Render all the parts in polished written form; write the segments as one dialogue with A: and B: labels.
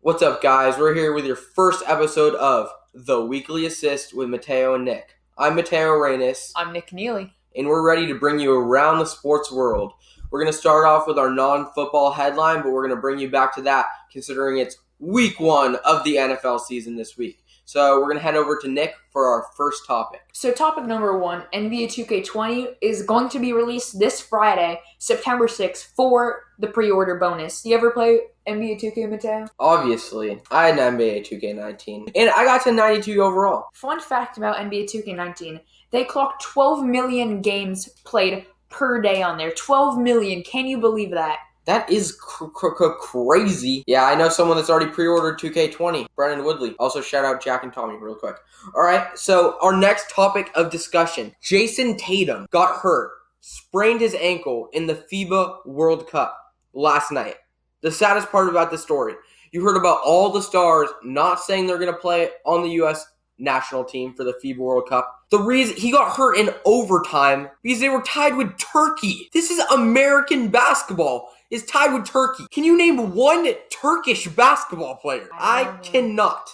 A: What's up, guys? We're here with your first episode of The Weekly Assist with Mateo and Nick. I'm Mateo Reynes.
B: I'm Nick Kennealy.
A: And we're ready to bring you around the sports world. We're going to start off with our non-football headline, but we're going to bring you back to that considering it's week 1 of the NFL season this week. So we're going to head over to Nick for our first topic.
B: So topic number 1, NBA 2K20 is going to be released this Friday, September 6th, for the pre-order bonus. You ever play NBA 2K, Mateo?
A: Obviously. I had an NBA 2K19, and I got to 92 overall.
B: Fun fact about NBA 2K19, they clocked 12 million games played per day on there. 12 million. Can you believe that?
A: That is crazy. Yeah, I know someone that's already pre-ordered 2K20, Brennan Woodley. Also, shout out Jack and Tommy real quick. All right, so our next topic of discussion. Jason Tatum got hurt, sprained his ankle in the FIBA World Cup last night. The saddest part about the story, you heard about all the stars not saying they're going to play on the U.S. national team for the FIBA World Cup. The reason he got hurt in overtime because they were tied with Turkey. This is American basketball. Is tied with Turkey. Can you name one Turkish basketball player? I cannot.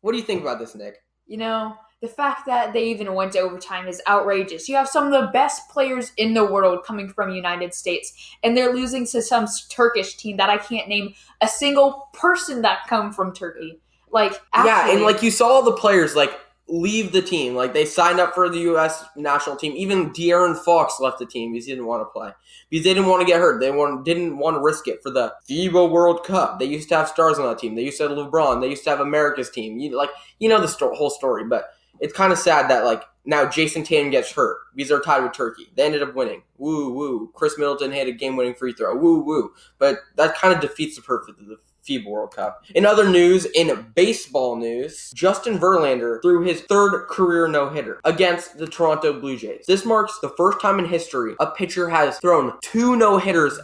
A: What do you think about this, Nick?
B: You know, the fact that they even went to overtime is outrageous. You have some of the best players in the world coming from the United States, and they're losing to some Turkish team that I can't name a single person that come from Turkey.
A: Yeah, and you saw all the players leave the team. They signed up for the U.S. national team. Even De'Aaron Fox left the team because he didn't want to play. Because they didn't want to get hurt. They didn't want to risk it for the FIBA World Cup. They used to have stars on that team. They used to have LeBron. They used to have America's team. You know the whole story. But it's kind of sad that now Jason Tatum gets hurt because they're tied with Turkey. They ended up winning. Woo, woo. Chris Middleton hit a game-winning free throw. Woo, woo. But that kind of defeats the purpose of the FIBA World Cup. In other news, in baseball news, Justin Verlander threw his 3rd career no-hitter against the Toronto Blue Jays. This marks the first time in history a pitcher has thrown 2 no-hitters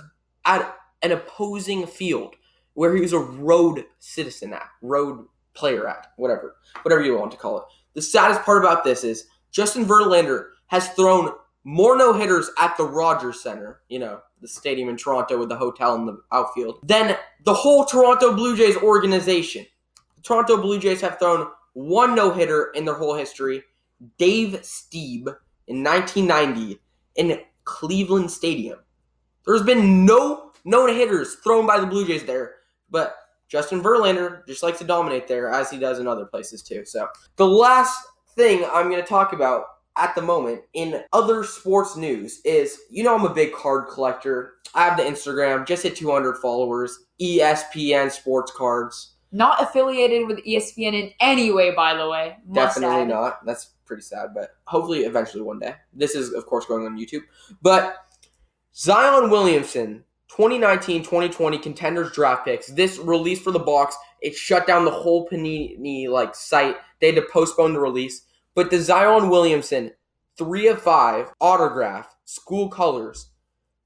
A: at an opposing field where he was a road citizen at, road player at, whatever you want to call it. The saddest part about this is Justin Verlander has thrown more no-hitters at the Rogers Center, the stadium in Toronto with the hotel in the outfield, than the whole Toronto Blue Jays organization. The Toronto Blue Jays have thrown 1 no-hitter in their whole history, Dave Stieb, in 1990 in Cleveland Stadium. There's been no no-hitters thrown by the Blue Jays there, but Justin Verlander just likes to dominate there, as he does in other places too. So the last thing I'm going to talk about at the moment in other sports news is, I'm a big card collector. I have the Instagram, just hit 200 followers, ESPN Sports Cards.
B: Not affiliated with ESPN in any way, by the way.
A: Definitely not. That's pretty sad, but hopefully eventually one day. This is, of course, going on YouTube. But Zion Williamson, 2019-2020 contenders draft picks. This release for the box, it shut down the whole Panini site. They had to postpone the release. But the Zion Williamson 3 of 5 autograph, school colors,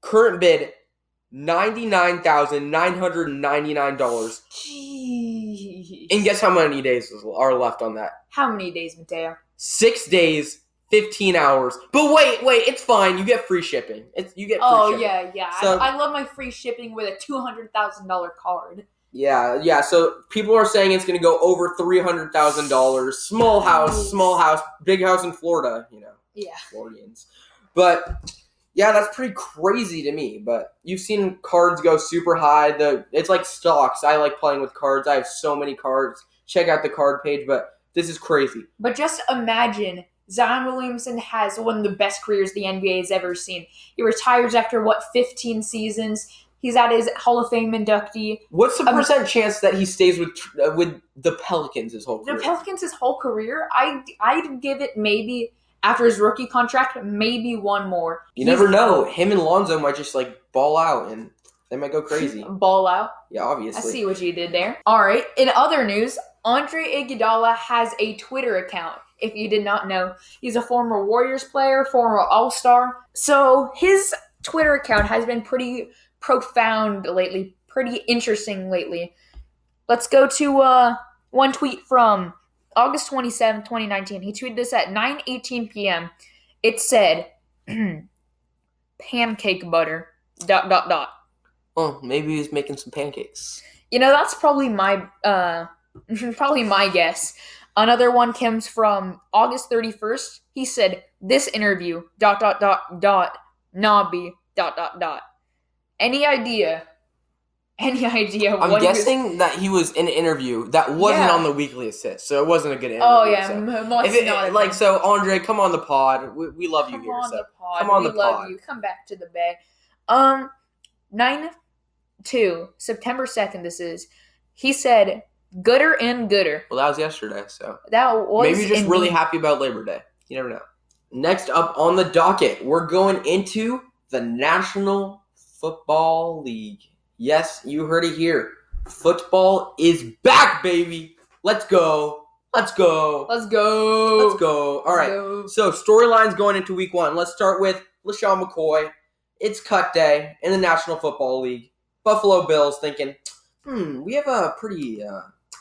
A: current bid $99,999.
B: Jeez.
A: And guess how many days are left on that?
B: How many days, Mateo?
A: 6 days, 15 hours. But wait, it's fine. You get free shipping. Shipping.
B: Yeah.
A: So,
B: I love my free shipping with a $200,000 card.
A: Yeah. So people are saying it's going to go over $300,000. Small house, big house in Florida.
B: Yeah.
A: Floridians. But yeah, that's pretty crazy to me. But you've seen cards go super high. It's like stocks. I like playing with cards. I have so many cards. Check out the card page. But this is crazy.
B: But just imagine, Zion Williamson has one of the best careers the NBA has ever seen. He retires after 15 seasons. He's at his Hall of Fame inductee.
A: What's the percent chance that he stays with the Pelicans his whole career?
B: The Pelicans his whole career? I'd give it maybe, after his rookie contract, maybe 1 more.
A: You never know. Him and Lonzo might just ball out and they might go crazy.
B: Ball out?
A: Yeah, obviously.
B: I see what you did there. All right. In other news, Andre Iguodala has a Twitter account. If you did not know, he's a former Warriors player, former All-Star. So his Twitter account has been pretty profound lately, pretty interesting lately. Let's go to one tweet from August 27, 2019. He tweeted this at 9:18 p.m. It said, pancake butter, ...
A: Oh, maybe he's making some pancakes.
B: That's probably my guess. Another one comes from August 31st. He said, "This interview, Nobby, Any idea? Any idea
A: I'm
B: what
A: guessing that he was in an interview that wasn't on the weekly assist, so it wasn't a good interview.
B: Oh, yeah.
A: So.
B: Must not have been.
A: So, Andre, come on the pod. We love you here.
B: Come on
A: So.
B: the pod.
A: Come on
B: we
A: the
B: love
A: pod.
B: you. Come back to the Bay. 9/2, September 2nd, this is. He said, "Gooder and gooder."
A: Well, that was yesterday, so.
B: That was
A: Maybe you're just really happy about Labor Day. You never know. Next up on the docket, we're going into the National Football League. Yes, you heard it here. Football is back, baby. Let's go. Let's go.
B: Let's go.
A: Let's go. All right.
B: Go.
A: So, storylines going into week 1. Let's start with LaShawn McCoy. It's cut day in the National Football League. Buffalo Bills thinking, we have a pretty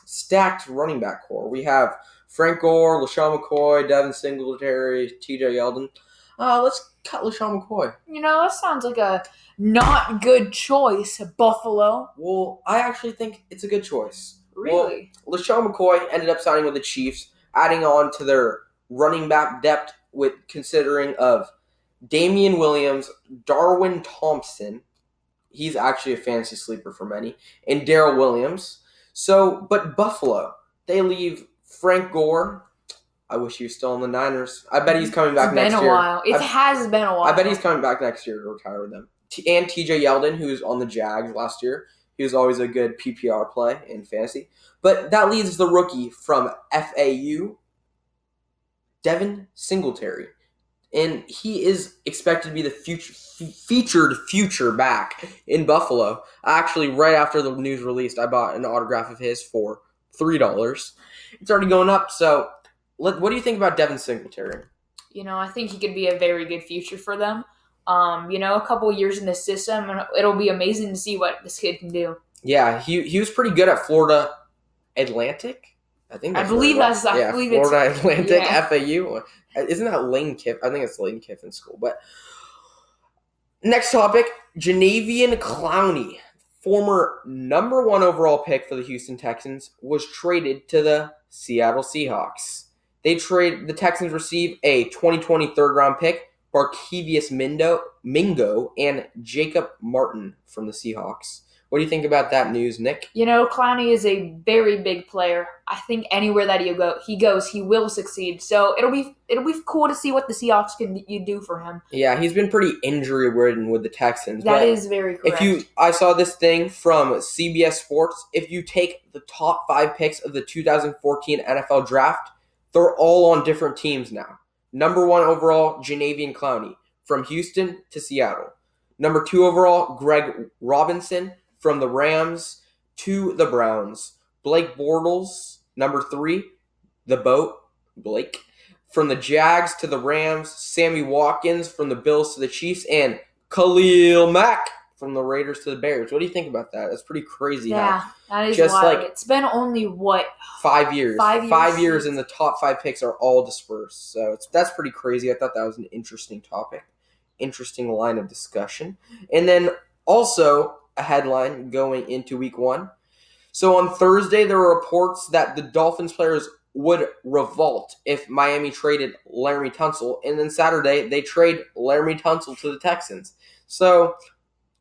A: stacked running back core. We have Frank Gore, LaShawn McCoy, Devin Singletary, TJ Yeldon. Let's cut LaShawn McCoy.
B: That sounds like a not good choice, Buffalo.
A: Well, I actually think it's a good choice.
B: Really?
A: Well, LaShawn McCoy ended up signing with the Chiefs, adding on to their running back depth with considering of Damian Williams, Darwin Thompson. He's actually a fantasy sleeper for many. And Darrell Williams. But Buffalo, they leave Frank Gore. I wish he was still in the Niners. I bet he's coming back next year.
B: It's been a while. It has been a while.
A: I bet he's coming back next year to retire with them. And TJ Yeldon, who was on the Jags last year. He was always a good PPR play in fantasy. But that leaves the rookie from FAU, Devin Singletary. And he is expected to be the featured future back in Buffalo. Actually, right after the news released, I bought an autograph of his for $3. It's already going up. So, what do you think about Devin Singletary?
B: I think he could be a very good future for them. A couple of years in the system, and it'll be amazing to see what this kid can do.
A: Yeah, he was pretty good at Florida Atlantic. I believe
B: Florida
A: Atlantic, yeah. FAU. Isn't that Lane Kiffin? I think it's Lane Kiffin's school. But next topic, Janavian Clowney, former number 1 overall pick for the Houston Texans, was traded to the Seattle Seahawks. The Texans receive a 2020 third-round pick, Barkevious Mingo, and Jacob Martin from the Seahawks. What do you think about that news, Nick?
B: Clowney is a very big player. I think anywhere that he goes, he will succeed. So it'll be cool to see what the Seahawks can do for him.
A: Yeah, he's been pretty injury-ridden with the Texans.
B: That is very correct.
A: I saw this thing from CBS Sports. If you take the top 5 picks of the 2014 NFL Draft, they're all on different teams now. Number 1 overall, Janavian Clowney, from Houston to Seattle. Number 2 overall, Greg Robinson, from the Rams to the Browns. Blake Bortles, number 3, the boat, Blake, from the Jags to the Rams. Sammy Watkins from the Bills to the Chiefs. And Khalil Mack from the Raiders to the Bears. What do you think about that? That's pretty crazy.
B: Yeah, that is wild. It's been only,
A: 5 years.
B: 5
A: years and the top 5 picks are all dispersed. So that's pretty crazy. I thought that was an interesting topic. Interesting line of discussion. And then also a headline going into week 1. So on Thursday, there were reports that the Dolphins players would revolt if Miami traded Laramie Tunsil. And then Saturday, they trade Laramie Tunsil to the Texans. So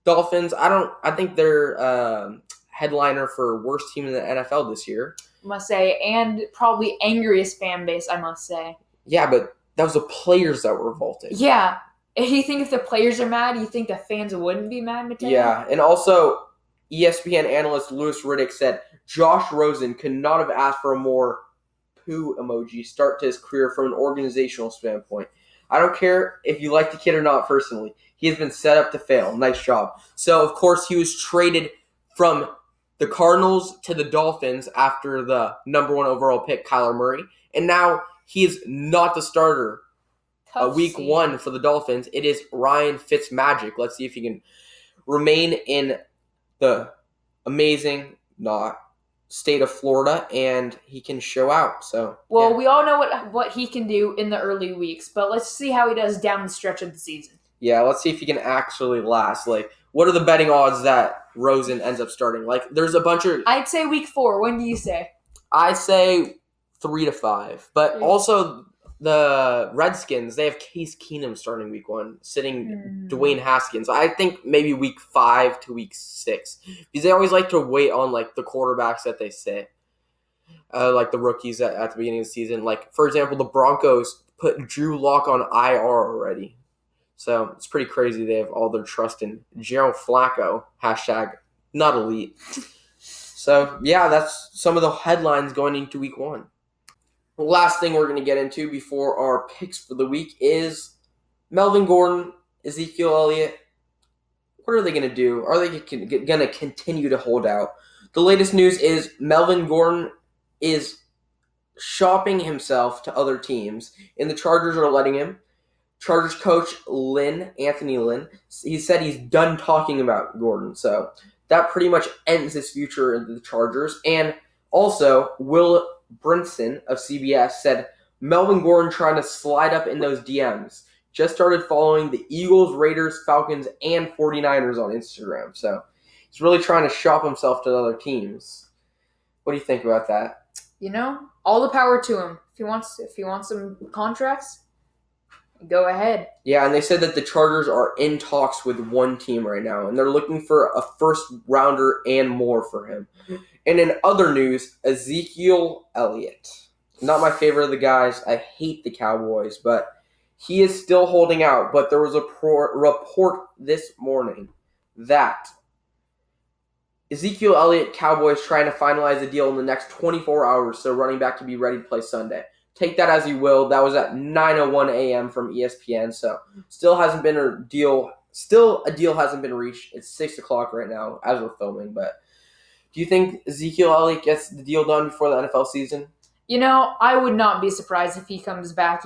A: Dolphins, I think they're headliner for worst team in the NFL this year.
B: I must say, and probably angriest fan base, I must say.
A: Yeah, but that was the players that were revolting.
B: Yeah. You think if the players are mad, you think the fans wouldn't be mad, Mateo?
A: Yeah, and also ESPN analyst Louis Riddick said Josh Rosen could not have asked for a more poo emoji start to his career from an organizational standpoint. I don't care if you like the kid or not personally. He has been set up to fail. Nice job. So, of course, he was traded from the Cardinals to the Dolphins after the number 1 overall pick, Kyler Murray. And now he is not the starter. Week 1 for the Dolphins. It is Ryan Fitzmagic. Let's see if he can remain in the amazing state of Florida and he can show out. So
B: we all know what he can do in the early weeks, but let's see how he does down the stretch of the season.
A: Yeah, let's see if he can actually last. what are the betting odds that Rosen ends up starting? Like, there's a bunch of...
B: I'd say week 4. When do you say?
A: I say 3-5. But also, the Redskins, they have Case Keenum starting week 1, sitting Dwayne Haskins. I think maybe week 5 to week 6. Because they always like to wait on, like, the quarterbacks that they sit. Like the rookies at the beginning of the season. Like, for example, the Broncos put Drew Lock on IR already. So it's pretty crazy. They have all their trust in Joe Flacco. # not elite. So, yeah, that's some of the headlines going into week 1. The last thing we're going to get into before our picks for the week is Melvin Gordon, Ezekiel Elliott. What are they going to do? Are they going to continue to hold out? The latest news is Melvin Gordon is shopping himself to other teams, and the Chargers are letting him. Chargers coach Anthony Lynn, he said he's done talking about Gordon, so that pretty much ends his future in the Chargers. And also, Will Brinson of CBS said Melvin Gordon trying to slide up in those DMs. Just started following the Eagles, Raiders, Falcons, and 49ers on Instagram, so he's really trying to shop himself to other teams. What do you think about that?
B: All the power to him. If he wants some contracts, go ahead.
A: Yeah, and they said that the Chargers are in talks with one team right now, and they're looking for a first-rounder and more for him. And in other news, Ezekiel Elliott. Not my favorite of the guys. I hate the Cowboys, but he is still holding out. But there was a report this morning that Ezekiel Elliott, Cowboys trying to finalize a deal in the next 24 hours so running back can be ready to play Sunday. Take that as you will. That was at 9:01 a.m. from ESPN, so still hasn't been a deal. Still, a deal hasn't been reached. It's 6 o'clock right now as we're filming. But do you think Ezekiel Elliott gets the deal done before the NFL season?
B: I would not be surprised if he comes back.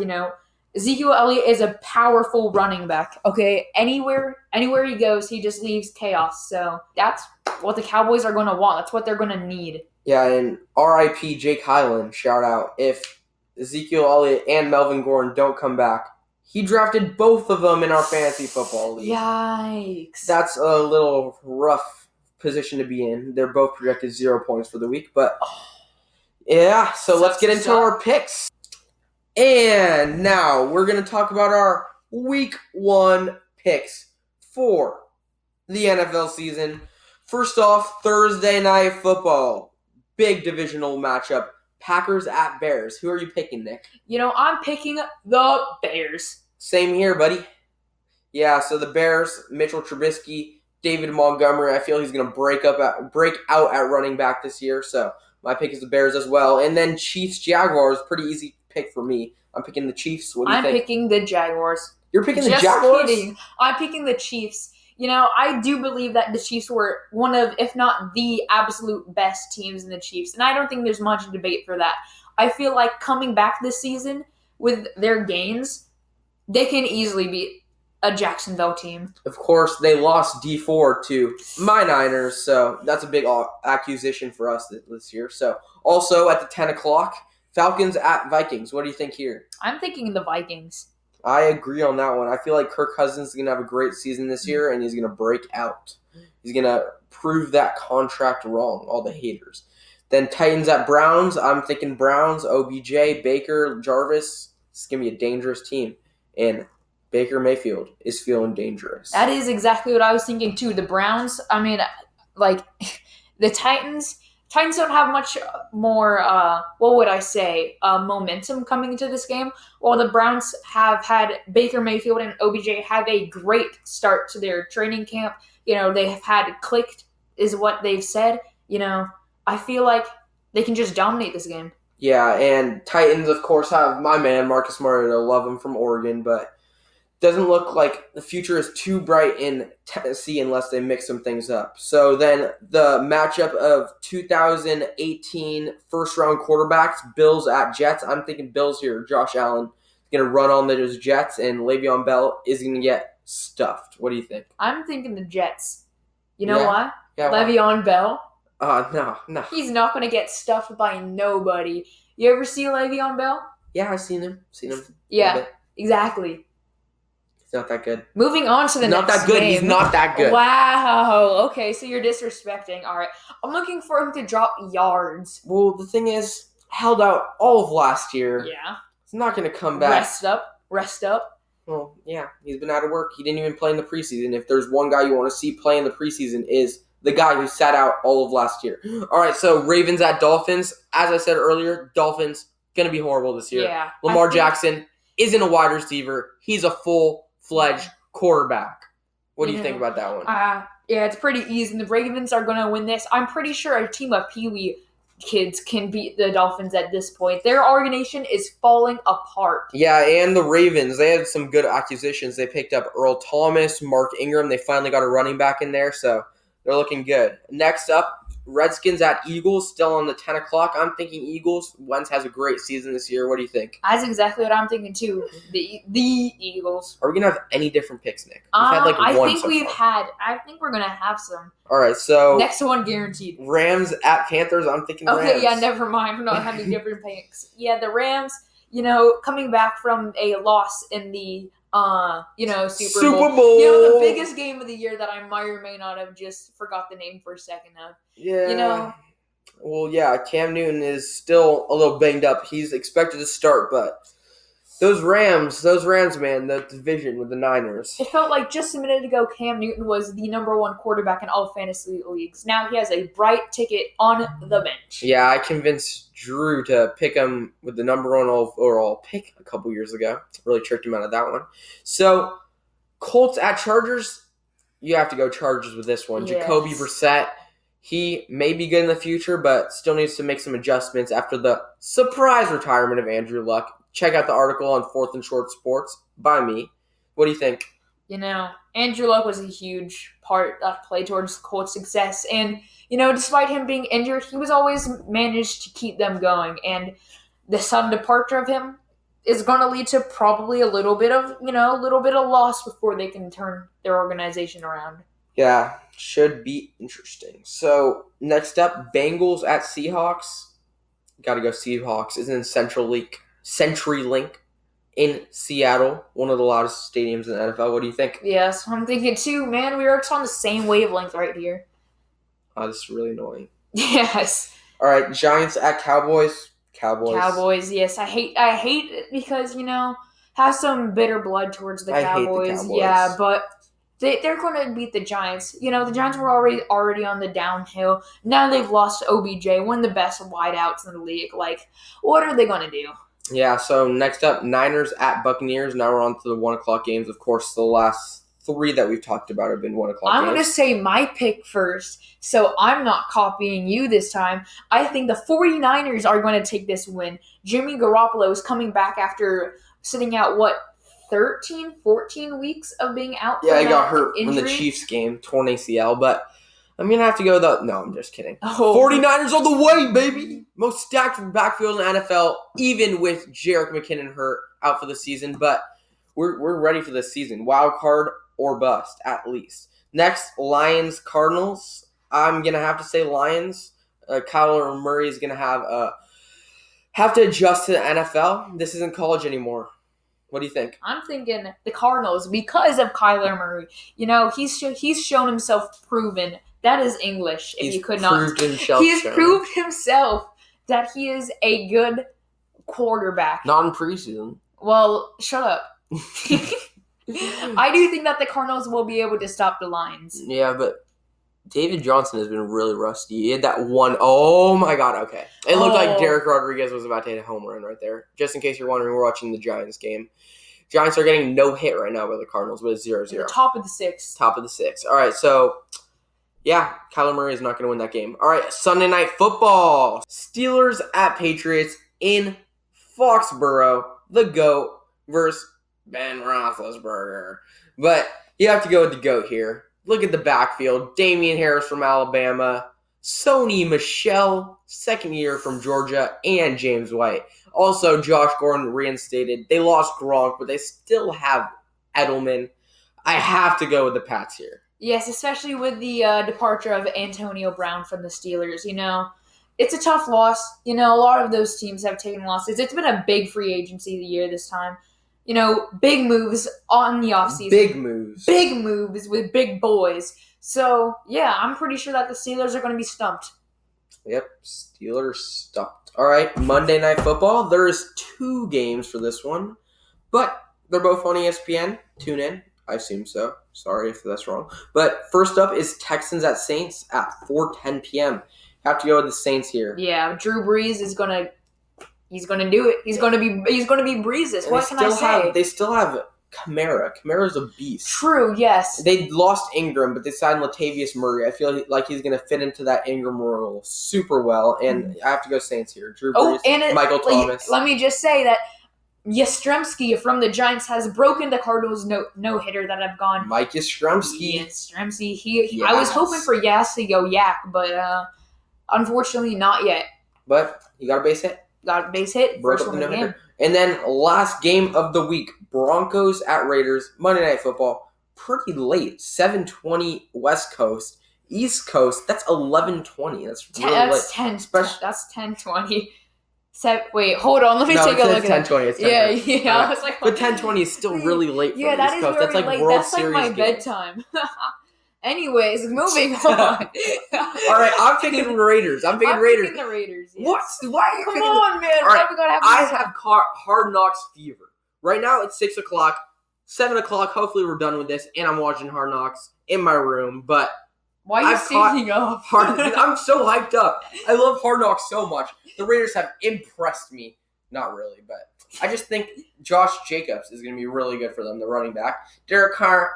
B: Ezekiel Elliott is a powerful running back. Okay, anywhere he goes, he just leaves chaos. So that's what the Cowboys are going to want. That's what they're going to need.
A: Yeah, and R.I.P. Jake Highland, shout out. If Ezekiel Elliott and Melvin Gordon don't come back, he drafted both of them in our fantasy football league.
B: Yikes.
A: That's a little rough position to be in. They're both projected 0 points for the week, but yeah, so let's get into our picks. And now we're going to talk about our week 1 picks for the NFL season. First off, Thursday Night Football. Big divisional matchup. Packers at Bears. Who are you picking, Nick?
B: I'm picking the Bears.
A: Same here, buddy. Yeah, so the Bears, Mitchell Trubisky, David Montgomery. I feel he's going to break out at running back this year. So my pick is the Bears as well. And then Chiefs Jaguars. Pretty easy pick for me. I'm picking the Chiefs. What do you think?
B: I'm picking the Jaguars.
A: You're picking the
B: Just
A: Jaguars?
B: Kidding. I'm picking the Chiefs. I do believe that the Chiefs were one of, if not the absolute best teams in the Chiefs. And I don't think there's much debate for that. I feel like coming back this season with their gains, they can easily beat a Jacksonville team.
A: Of course, they lost D4 to my Niners, so that's a big accusation for us this year. So also at the 10 o'clock, Falcons at Vikings. What do you think here?
B: I'm thinking the Vikings.
A: I agree on that one. I feel like Kirk Cousins is going to have a great season this year, and he's going to break out. He's going to prove that contract wrong, all the haters. Then Titans at Browns. I'm thinking Browns, OBJ, Baker, Jarvis. It's going to be a dangerous team. And Baker Mayfield is feeling dangerous.
B: That is exactly what I was thinking, too. The Browns, the Titans don't have much more, momentum coming into this game, while the Browns have had Baker Mayfield and OBJ have a great start to their training camp. They have had clicked, is what they've said. I feel like they can just dominate this game.
A: Yeah, and Titans, of course, have my man, Marcus Mariota. Love him from Oregon, but doesn't look like the future is too bright in Tennessee unless they mix some things up. So then the matchup of 2018 first-round quarterbacks, Bills at Jets. I'm thinking Bills here. Josh Allen is going to run on those Jets, and Le'Veon Bell is going to get stuffed. What do you think?
B: I'm thinking the Jets. You know why?
A: Yeah,
B: Le'Veon Bell.
A: No.
B: He's not going to get stuffed by nobody. You ever see Le'Veon Bell?
A: Yeah, I've seen him.
B: Yeah, exactly.
A: He's not that good.
B: Moving on to the
A: Not
B: next
A: that good.
B: game.
A: He's not that good.
B: Wow. Okay, so you're disrespecting. All right. I'm looking for him to drop yards.
A: Well, the thing is, held out all of last year.
B: Yeah.
A: He's not going to come back.
B: Rest up.
A: Well, yeah, he's been out of work. He didn't even play in the preseason. If there's one guy you want to see play in the preseason is the guy who sat out all of last year. All right, so Ravens at Dolphins. As I said earlier, Dolphins going to be horrible this year.
B: Yeah.
A: Lamar Jackson isn't a wide receiver. He's a full-fledged quarterback. What do you think about that one?
B: Yeah, it's pretty easy. And the Ravens are going to win this. I'm pretty sure a team of Pee-wee kids can beat the Dolphins at this point. Their organization is falling apart.
A: Yeah, and the Ravens, they had some good acquisitions. They picked up Earl Thomas, Mark Ingram. They finally got a running back in there, so they're looking good. Next up, Redskins at Eagles, still on the 10 o'clock. I'm thinking Eagles. Wentz has a great season this year. What do you think?
B: That's exactly what I'm thinking, too. The Eagles.
A: Are we going to have any different picks, Nick? We've had like one
B: I think we're going to have some.
A: All right, so
B: next one guaranteed.
A: Rams at Panthers. I'm thinking Rams.
B: Okay, yeah, never mind. We're not having different picks. Yeah, the Rams, coming back from a loss in the Super Bowl. The biggest game of the year that I might or may not have just forgot the name for a second of.
A: Yeah. Well, yeah, Cam Newton is still a little banged up. He's expected to start, but those Rams, man, the division with the Niners.
B: It felt like just a minute ago Cam Newton was the number one quarterback in all fantasy leagues. Now he has a bright ticket on the bench.
A: Yeah, I convinced Drew to pick him with the number one overall pick a couple years ago. Really tricked him out of that one. So, Colts at Chargers, you have to go Chargers with this one.
B: Yes.
A: Jacoby Brissett, he may be good in the future, but still needs to make some adjustments after the surprise retirement of Andrew Luck. Check out the article on 4th and Short Sports by me. What do you think?
B: Andrew Luck was a huge part that played towards the Colts' success. And, despite him being injured, he was always managed to keep them going. And the sudden departure of him is going to lead to probably a little bit of loss before they can turn their organization around.
A: Yeah, should be interesting. So, next up, Bengals at Seahawks. Got to go Seahawks. It's in CenturyLink in Seattle, one of the loudest stadiums in the NFL. What do you think?
B: Yes, I'm thinking too, man. We are on the same wavelength right here.
A: Oh, this is really annoying.
B: Yes.
A: All right, Giants at Cowboys.
B: Cowboys, yes. I hate it because, have some bitter blood towards the Cowboys.
A: I hate the Cowboys.
B: Yeah, but they're going to beat the Giants. The Giants were already on the downhill. Now they've lost OBJ, one of the best wideouts in the league. Like, what are they going to do?
A: Yeah, so next up, Niners at Buccaneers. Now we're on to the 1 o'clock games. Of course, the last 3 that we've talked about have been 1 o'clock games.
B: I'm going to say my pick first, so I'm not copying you this time. I think the 49ers are going to take this win. Jimmy Garoppolo is coming back after sitting out, 13, 14 weeks of being out?
A: Yeah, he got hurt
B: injury?
A: in the Chiefs game, torn ACL, but I'm going to have to go no, I'm just kidding.
B: Oh.
A: 49ers on the way, baby! Most stacked backfield in the NFL, even with Jerick McKinnon hurt out for the season, but we're ready for this season. Wild card or bust, at least. Next, Lions-Cardinals. I'm going to have to say Lions. Kyler Murray is going to have to adjust to the NFL. This isn't college anymore. What do you think?
B: I'm thinking the Cardinals because of Kyler Murray. He's shown himself proven. That is English. If you could not, he's proved himself that he is a good quarterback.
A: Not in preseason.
B: Well, shut up. I do think that the Cardinals will be able to stop the Lions.
A: Yeah, but David Johnson has been really rusty. He had that one. Oh my God. Okay, it looked like Derek Rodriguez was about to hit a home run right there. Just in case you're wondering, we're watching the Giants game. Giants are getting no hit right now by the Cardinals, but it's 0-0.
B: Top of the six.
A: All right, so yeah, Kyler Murray is not going to win that game. All right, Sunday Night Football. Steelers at Patriots in Foxborough. The GOAT versus Ben Roethlisberger. But you have to go with the GOAT here. Look at the backfield. Damian Harris from Alabama. Sony Michel, second year from Georgia. And James White. Also, Josh Gordon reinstated. They lost Gronk, but they still have Edelman. I have to go with the Pats here.
B: Yes, especially with the departure of Antonio Brown from the Steelers. It's a tough loss. A lot of those teams have taken losses. It's been a big free agency year this time. big moves on the offseason.
A: Big moves.
B: Big moves with big boys. So, yeah, I'm pretty sure that the Steelers are going to be stumped.
A: Yep, Steelers stumped. All right, Monday Night Football. There's 2 games for this one, but they're both on ESPN. Tune in. I assume so. Sorry if that's wrong. But first up is Texans at Saints at 4:10 p.m. Have to go with the Saints here.
B: Yeah, Drew Brees is gonna do it. He's gonna be Breezes. What can I say?
A: They still have Kamara. Kamara's a beast.
B: True. Yes.
A: They lost Ingram, but they signed Latavius Murray. I feel like he's gonna fit into that Ingram role super well, and I have to go Saints here. Drew Brees,
B: and
A: Michael Thomas.
B: Let me just say that Yastrzemski from the Giants has broken the Cardinals no hitter that I've gone.
A: Mike Yastrzemski.
B: Yastrzemski.
A: Yes.
B: I was hoping for Yas to go Yak, but unfortunately not yet.
A: But he got a base hit.
B: Got a base hit. First one of the game.
A: And then last game of the week, Broncos at Raiders, Monday Night Football. Pretty late, 7:20 West Coast. East Coast, that's 11:20. That's really late.
B: That's 10. That's 10:20. Wait, hold on. Let me take a look at it.
A: 10:20.
B: Yeah. I was like,
A: but 10:20 is still really late for the
B: that
A: East
B: is
A: Coast.
B: very
A: That's like
B: late.
A: World
B: That's
A: Series
B: like my
A: games.
B: bedtime. Anyways, moving on.
A: All right, I'm picking Raiders. I'm picking
B: picking the Raiders. Yes.
A: What? Why are you
B: Come
A: picking
B: on, man.
A: All right,
B: Why we gotta have
A: I
B: this?
A: have Hard Knocks fever. Right now it's 6 o'clock. 7 o'clock, hopefully we're done with this, and I'm watching Hard Knocks in my room. But
B: why are you standing up?
A: I'm so hyped up. I love Hard Knocks so much. The Raiders have impressed me. Not really, but I just think Josh Jacobs is going to be really good for them, the running back. Derek Carr,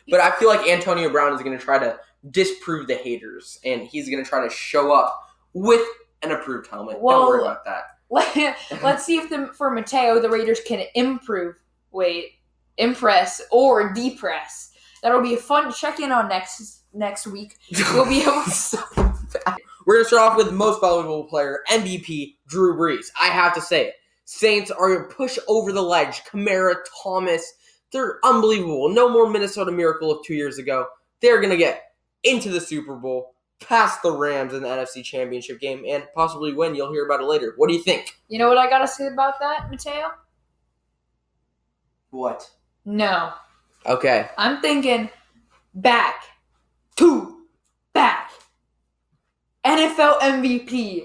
A: but I feel like Antonio Brown is going to try to disprove the haters, and he's going to try to show up with an approved helmet.
B: Well,
A: don't worry about that.
B: Let's see if for Mateo, the Raiders can impress, or depress. That'll be fun to check in on next week. We'll be able to...
A: We're going to start off with most valuable player, MVP, Drew Brees. I have to say it. Saints are going to push over the ledge. Kamara, Thomas, they're unbelievable. No more Minnesota Miracle of 2 years ago. They're going to get into the Super Bowl, past the Rams in the NFC Championship game, and possibly win. You'll hear about it later. What do you think?
B: You know what I got to say about that, Mateo?
A: What?
B: No.
A: Okay.
B: I'm thinking back. NFL MVP,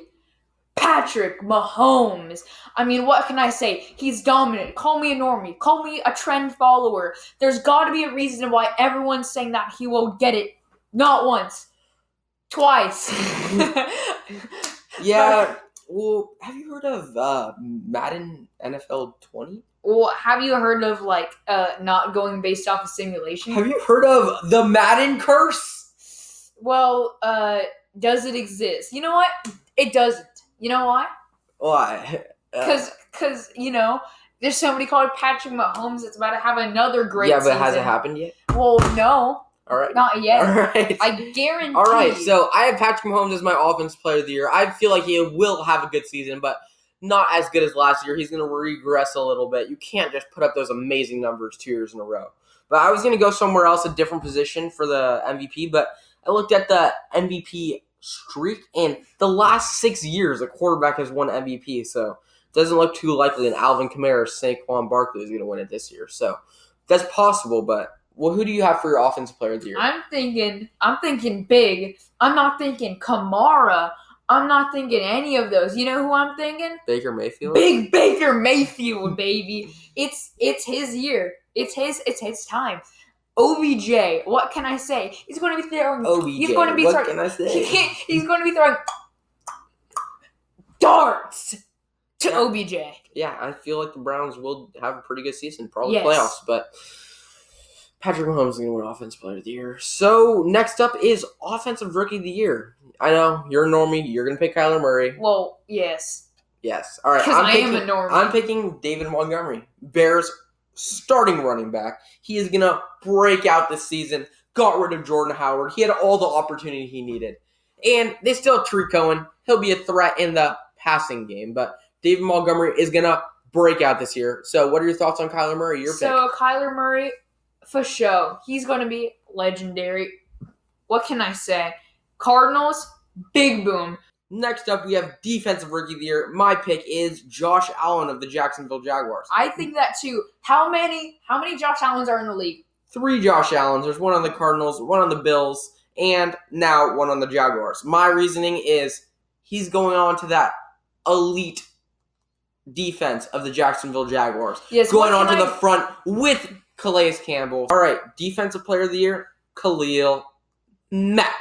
B: Patrick Mahomes. I mean, what can I say? He's dominant. Call me a normie. Call me a trend follower. There's got to be a reason why everyone's saying that he will get it. Not once. Twice.
A: Yeah. Well, have you heard of Madden NFL 20?
B: Well, have you heard of, not going based off of simulation?
A: Have you heard of the Madden curse?
B: Well, does it exist? You know what? It doesn't. You know why?
A: Why?
B: Because there's somebody called Patrick Mahomes that's about to have another great season.
A: Yeah, but has it happened yet?
B: Well, no.
A: All right.
B: Not yet.
A: All right.
B: I guarantee.
A: All right, so I have Patrick Mahomes as my offensive player of the year. I feel like he will have a good season, but not as good as last year. He's going to regress a little bit. You can't just put up those amazing numbers 2 years in a row. But I was going to go somewhere else, a different position for the MVP, but I looked at the MVP streak, and the last 6 years, a quarterback has won MVP, so it doesn't look too likely that Alvin Kamara or Saquon Barkley is going to win it this year. So that's possible, but who do you have for your offensive player of the year?
B: I'm thinking big. I'm not thinking Kamara. I'm not thinking any of those. You know who I'm thinking?
A: Baker Mayfield?
B: Big Baker Mayfield, baby. It's his year. It's his time. OBJ, what can I say? He's going to be throwing.
A: What can I say?
B: He's going to be throwing darts to OBJ.
A: Yeah, I feel like the Browns will have a pretty good season, probably
B: Yes.
A: playoffs, but Patrick Mahomes is going to win Offensive Player of the Year. So next up is Offensive Rookie of the Year. I know you're a normie. You're going to pick Kyler Murray.
B: Well, yes.
A: Yes. All right.
B: Because I am a normie.
A: I'm picking David Montgomery, Bears starting running back. He is going to break out this season. Got rid of Jordan Howard. He had all the opportunity he needed. And they still have Tariq Cohen. He'll be a threat in the passing game. But David Montgomery is going to break out this year. So what are your thoughts on Kyler Murray? Your pick.
B: So Kyler Murray, for sure. He's going to be legendary. What can I say? Cardinals, big boom.
A: Next up, we have Defensive Rookie of the Year. My pick is Josh Allen of the Jacksonville Jaguars.
B: I think that too. How many Josh Allens are in the league?
A: 3 Josh Allens. There's one on the Cardinals, one on the Bills, and now one on the Jaguars. My reasoning is he's going on to that elite defense of the Jacksonville Jaguars.
B: Yes,
A: going on to the front with Calais Campbell. All right, Defensive Player of the Year, Khalil Mack.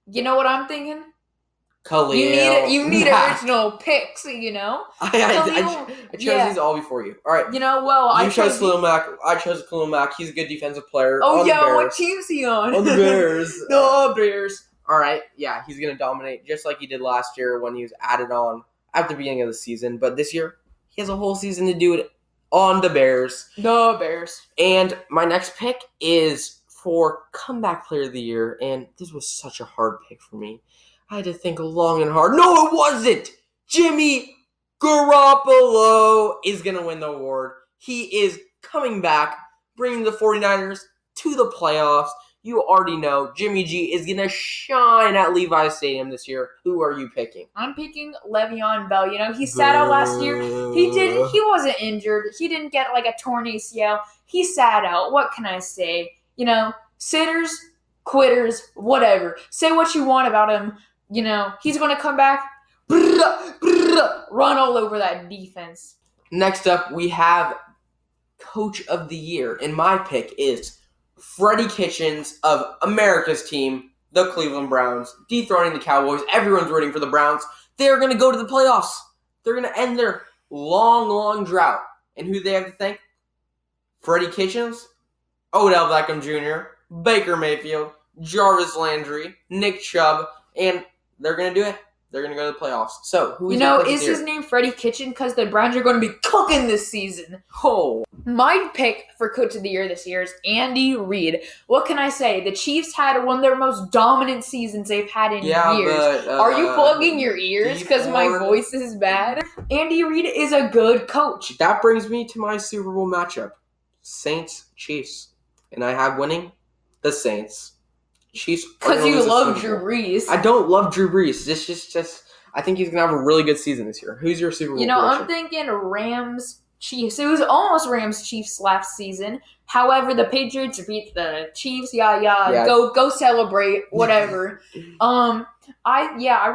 B: You know what I'm thinking?
A: Khalil
B: You need
A: Mack.
B: original picks, you know?
A: I chose these all before you. All right.
B: You know, well, I
A: chose Khalil Mack. I chose Khalil Mack. He's a good defensive player.
B: Oh,
A: on
B: yeah,
A: the Bears.
B: what team's he on?
A: On the Bears.
B: The Bears.
A: All right. Yeah, he's going to dominate just like he did last year when he was added on at the beginning of the season. But this year, he has a whole season to do it on the Bears.
B: The Bears.
A: And my next pick is for Comeback Player of the Year. And this was such a hard pick for me. I had to think long and hard. No, it wasn't! Jimmy Garoppolo is going to win the award. He is coming back, bringing the 49ers to the playoffs. You already know Jimmy G is going to shine at Levi's Stadium this year. Who are you picking?
B: I'm picking Le'Veon Bell. You know, he sat out last year. He wasn't injured. He didn't get like a torn ACL. He sat out. What can I say? You know, sitters, quitters, whatever. Say what you want about him. You know, he's going to come back, run all over that defense.
A: Next up, we have Coach of the Year. And my pick is Freddie Kitchens of America's team, the Cleveland Browns, dethroning the Cowboys. Everyone's rooting for the Browns. They're going to go to the playoffs. They're going to end their long, long drought. And who they have to thank? Freddie Kitchens, Odell Beckham Jr., Baker Mayfield, Jarvis Landry, Nick Chubb, and they're going to do it. They're going to go to the playoffs. So, who is
B: his name Freddie Kitchen? Because the Browns are going to be cooking this season.
A: Oh.
B: My pick for Coach of the Year this year is Andy Reid. What can I say? The Chiefs had one of their most dominant seasons they've had in years.
A: But,
B: are you plugging your ears because my voice is bad? Andy Reid is a good coach.
A: That brings me to my Super Bowl matchup. Saints-Chiefs. And I have winning the Saints. Chiefs.
B: Because you love Drew Brees.
A: I don't love Drew Brees. This just I think he's gonna have a really good season this year. Who's your Super Bowl?
B: You know, I'm thinking Rams Chiefs. It was almost Rams Chiefs last season. However, the Patriots beat the Chiefs. Yeah. Go celebrate. Whatever. I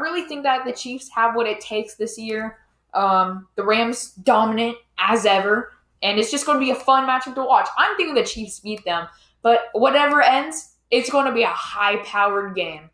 B: really think that the Chiefs have what it takes this year. The Rams dominant as ever, and it's just going to be a fun matchup to watch. I'm thinking the Chiefs beat them, but whatever ends, it's going to be a high-powered game.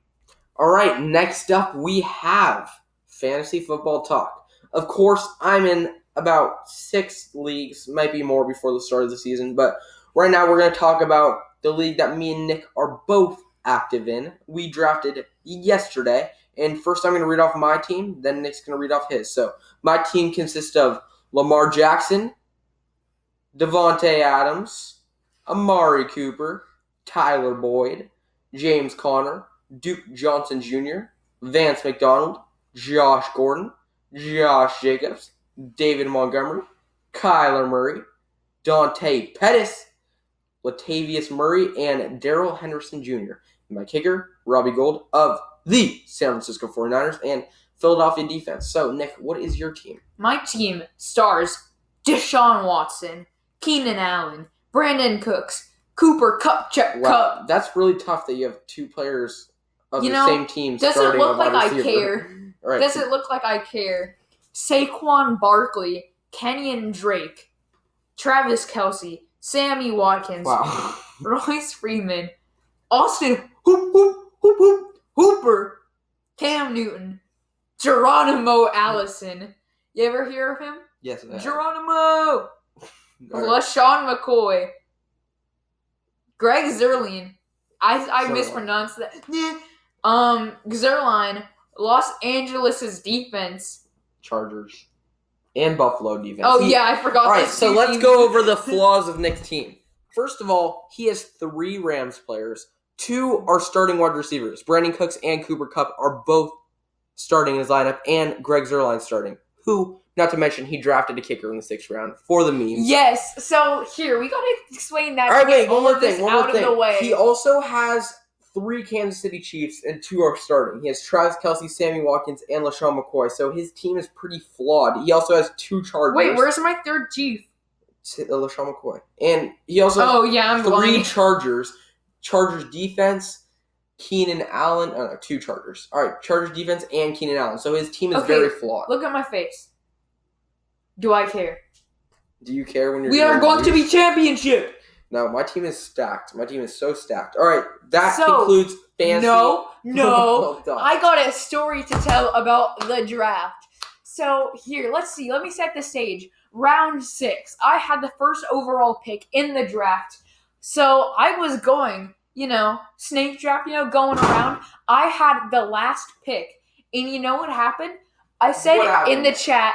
A: All right, next up we have Fantasy Football Talk. Of course, I'm in about 6 leagues, might be more before the start of the season, but right now we're going to talk about the league that me and Nick are both active in. We drafted yesterday, and first I'm going to read off my team, then Nick's going to read off his. So my team consists of Lamar Jackson, Devontae Adams, Amari Cooper, Tyler Boyd, James Conner, Duke Johnson Jr., Vance McDonald, Josh Gordon, Josh Jacobs, David Montgomery, Kyler Murray, Dante Pettis, Latavius Murray, and Darrell Henderson Jr. And my kicker, Robbie Gould of the San Francisco 49ers and Philadelphia defense. So, Nick, what is your team?
B: My team stars Deshaun Watson, Keenan Allen, Brandon Cooks, Cooper Kupp.
A: Wow, that's really tough that you have 2 players of the same team
B: doesn't
A: starting
B: look like
A: I
B: care.
A: Right.
B: Doesn't look like I care. Saquon Barkley, Kenyon Drake, Travis Kelce, Sammy Watkins,
A: Wow.
B: Royce Freeman, Austin Hooper, Cam Newton, Geronimo Allison. You ever hear of him?
A: Yes.
B: Geronimo! LaShawn McCoy, Greg Zerline. I mispronounced that. Zerline, Los Angeles' defense.
A: Chargers. And Buffalo defense.
B: Oh, I forgot.
A: All right, so let's go over the flaws of Nick's team. First of all, he has 3 Rams players. 2 are starting wide receivers. Brandon Cooks and Cooper Kupp are both starting in his lineup, and Greg Zerline starting, who, not to mention, he drafted a kicker in the 6th round for the memes.
B: Yes, so here, we got to explain that.
A: All right, wait, one more thing.
B: Of the way.
A: He also has 3 Kansas City Chiefs, and 2 are starting. He has Travis Kelce, Sammy Watkins, and LaShawn McCoy. So his team is pretty flawed. He also has 2 Chargers.
B: Wait, where's my third Chief?
A: LaShawn McCoy. And he also has 3 Chargers. Chargers defense, Keenan Allen. Oh, no, 2 Chargers. All right, Chargers defense and Keenan Allen. So his team is very flawed.
B: Look at my face. Do I care?
A: Do you care when you're
B: We are going to be championship.
A: No, my team is stacked. My team is so stacked. All right, that concludes fantasy.
B: No. I got a story to tell about the draft. So here, let's see. Let me set the stage. Round 6. I had the first overall pick in the draft. So I was going, snake draft, going around. I had the last pick. And you know what happened? I said in the chat,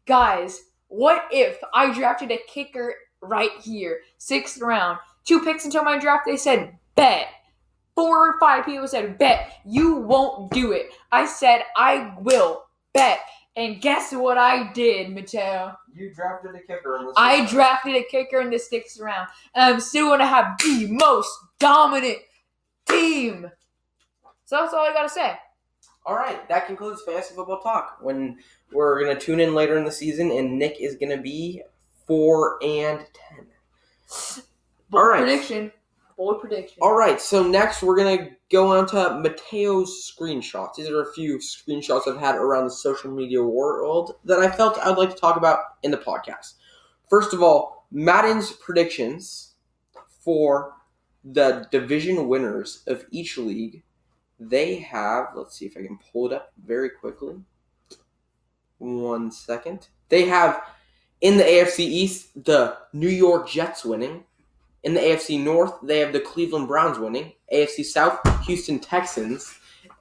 B: guys, what if I drafted a kicker right here, 6th round, 2 picks until my draft? They said, bet. 4 or 5 people said, bet. You won't do it. I said, I will bet. And guess what I did, Mateo?
A: You drafted a kicker in the 6th round.
B: I drafted a kicker in the 6th round. And I'm still going to have the most dominant team. So that's all I got to say.
A: All right, that concludes Fantasy Football Talk. When we're going to tune in later in the season, and Nick is going to be 4-10.
B: Bold prediction.
A: All right, so next we're going to go on to Mateo's screenshots. These are a few screenshots I've had around the social media world that I felt I'd like to talk about in the podcast. First of all, Madden's predictions for the division winners of each league. They have, let's see if I can pull it up very quickly. 1 second. They have, in the AFC East, the New York Jets winning. In the AFC North, they have the Cleveland Browns winning. AFC South, Houston Texans.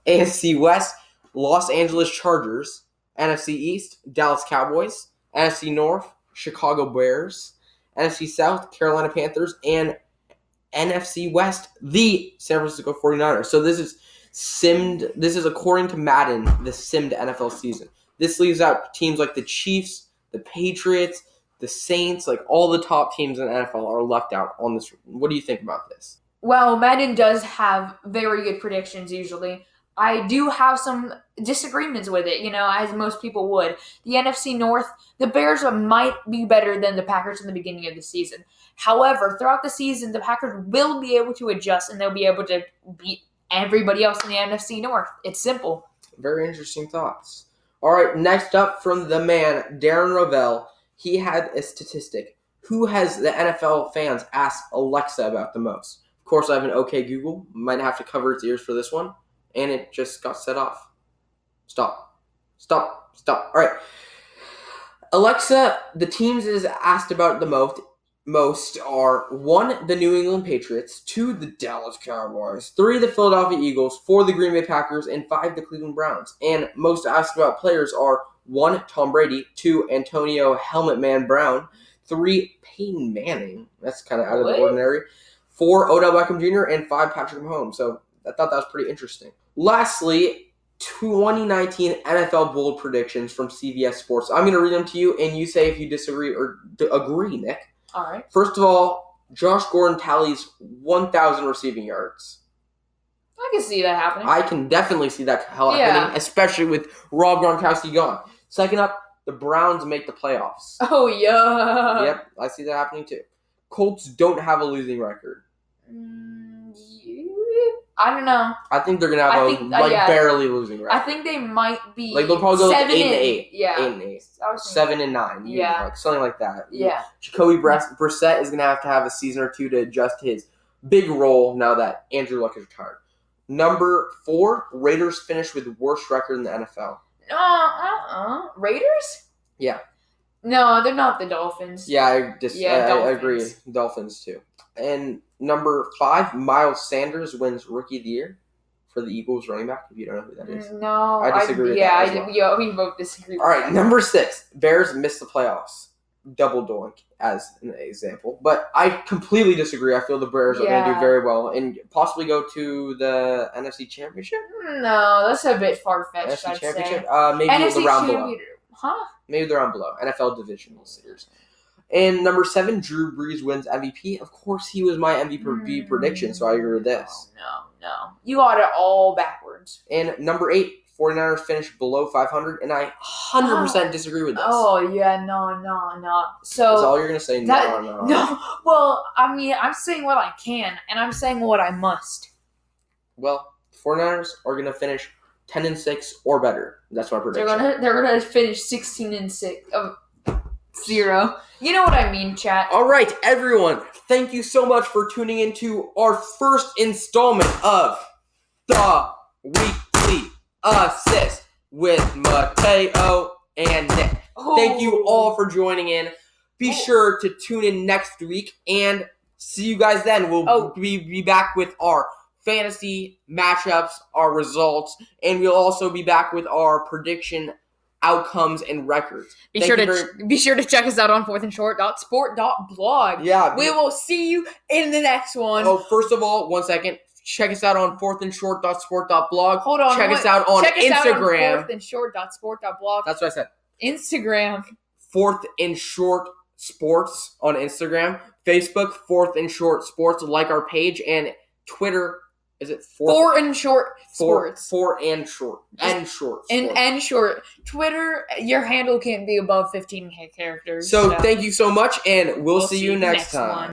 A: AFC West, Los Angeles Chargers. NFC East, Dallas Cowboys. NFC North, Chicago Bears. NFC South, Carolina Panthers. And NFC West, the San Francisco 49ers. So this is simmed. This is, according to Madden, the simmed NFL season. This leaves out teams like the Chiefs, the Patriots, the Saints, like all the top teams in the NFL are left out on this. What do you think about this?
B: Well, Madden does have very good predictions usually. I do have some disagreements with it, as most people would. The NFC North, the Bears might be better than the Packers in the beginning of the season. However, throughout the season, the Packers will be able to adjust and they'll be able to beat everybody else in the NFC North. It's simple.
A: Very interesting thoughts. All right, next up from the man, Darren Rovell. He had a statistic. Who has the NFL fans ask Alexa about the most? Of course, I have an OK Google. Might have to cover its ears for this one. And it just got set off. Stop. All right. Alexa, the teams it is asked about the most are 1, the New England Patriots, 2, the Dallas Cowboys, 3, the Philadelphia Eagles, 4, the Green Bay Packers, and 5, the Cleveland Browns. And most asked about players are 1, Tom Brady, 2, Antonio Helmet Man Brown, 3, Peyton Manning. That's kind of out of the ordinary. 4, Odell Beckham Jr., and 5, Patrick Mahomes. So I thought that was pretty interesting. Lastly, 2019 NFL bold predictions from CBS Sports. I'm going to read them to you, and you say if you disagree or agree, Nick.
B: All right.
A: First of all, Josh Gordon tallies 1,000 receiving yards.
B: I can see that happening.
A: I can definitely see that happening, especially with Rob Gronkowski gone. Second up, the Browns make the playoffs.
B: Oh, yeah.
A: Yep, I see that happening too. Colts don't have a losing record.
B: I don't know.
A: I think they're going to have barely losing record.
B: I think they might be
A: they'll probably go
B: 7-8. Yeah.
A: 8-8. 7-9.
B: Yeah.
A: Something like that.
B: Yeah.
A: Jacoby Brissett is going to have a season or two to adjust his big role now that Andrew Luck is retired. Number 4, Raiders finish with worst record in the NFL.
B: Raiders?
A: Yeah.
B: No, they're not the Dolphins.
A: Yeah, I agree. Dolphins too. And number 5, Miles Sanders wins Rookie of the Year for the Eagles running back, if you don't know who that is.
B: No.
A: I disagree with that as well.
B: We both disagree.
A: All right, number 6, Bears miss the playoffs. Double doink as an example. But I completely disagree. I feel the Bears are going to do very well and possibly go to the NFC Championship.
B: No, that's a bit far-fetched,
A: NFC
B: I'd
A: Championship?
B: say.
A: Maybe
B: NFC
A: the round below.
B: Huh?
A: Maybe the round below. NFL Divisional Series. And number 7, Drew Brees wins MVP. Of course, he was my MVP prediction, so I agree with this.
B: No. You got it all backwards.
A: And number 8, 49ers finished below 500, and I 100% disagree with this.
B: Oh, yeah, no. So
A: That's all you're going to say? No.
B: Well, I mean, I'm saying what I can, and I'm saying what I must.
A: Well, 49ers are going to finish 10-6 or better. That's my prediction.
B: They're gonna finish 16-6. 0. You know what I mean, chat.
A: All right, everyone. Thank you so much for tuning into our first installment of the Weekly Assist with Mateo and Nick. Thank you all for joining in. Be sure to tune in next week and see you guys then. We'll be back with our fantasy matchups, our results, and we'll also be back with our prediction outcomes and records.
B: Be sure to check us out on fourthandshort.sport.blog.
A: Yeah.
B: We will see you in the next one.
A: Oh, first of all, 1 second. Check us out on fourthandshort.sport.blog.
B: Hold on.
A: Check us out on Instagram.
B: Fourthandshort.sport.blog.
A: That's what I said.
B: Instagram.
A: Fourth and Short Sports on Instagram. Facebook, Fourth and Short Sports. Like our page. And Twitter, is it
B: Four and Short Sports?
A: Four and Short. And Short.
B: And Short. Twitter, your handle can't be above 15 characters.
A: So thank you so much, and we'll see you next time.